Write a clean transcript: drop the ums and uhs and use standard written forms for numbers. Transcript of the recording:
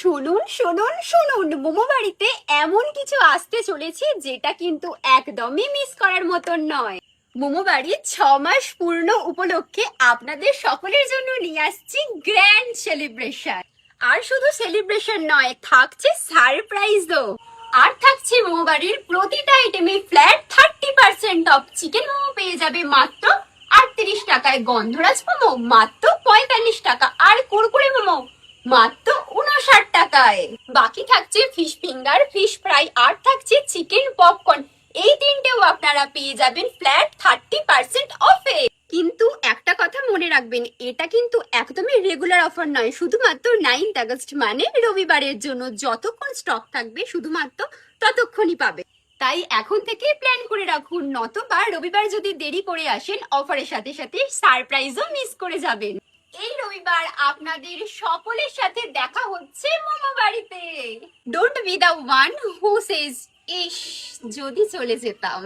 শুনুন শুনুন শুনুন, মোমো বাড়িতে এমন কিছু আসতে চলেছে যেটা কিন্তু একদমই মিস করার মতন নয়। মোমো বাড়ি 6 মাস পূর্ণ উপলক্ষে আপনাদের সকলের জন্য নিয়ে আসছি গ্র্যান্ড সেলিব্রেশন। আর শুধু সেলিব্রেশন নয়, থাকছে সারপ্রাইজও। আর থাকছে মোমো বাড়ির প্রতিটা আইটেমে ফ্ল্যাট 30% অফ। চিকেন মোমো পেয়ে যাবে মাত্র 38 টাকায়, গন্ধরাজ মোমো মাত্র 45 টাকা, আর কুরকুরে মোমো মাত্র 59 টাকায়। বাকি থাকছে ফিশ ফিঙ্গার, ফিশ ফ্রাই, আর থাকছে চিকেন পপকর্ন। এই তিনটেও আপনারা পেয়ে যাবেন ফ্ল্যাট 30% অফে। কিন্তু একটা কথা মনে রাখবেন, এটা কিন্তু একদমই রেগুলার অফার নয়, শুধুমাত্র 9th আগস্ট মানে রবিবারের জন্য। যতক্ষণ স্টক থাকবে শুধুমাত্র ততক্ষণই পাবে। তাই এখন থেকেই প্ল্যান করে রাখুন, নতবা রবিবার যদি দেরি করে আসেন অফারের সাথে সাথে সারপ্রাইজও মিস করে যাবেন। এই রবিবার আপনাদের সকলের সাথে দেখা হচ্ছে মোমো বাড়িতে। Don't be the one who says yes, যদি চলে যেতাম।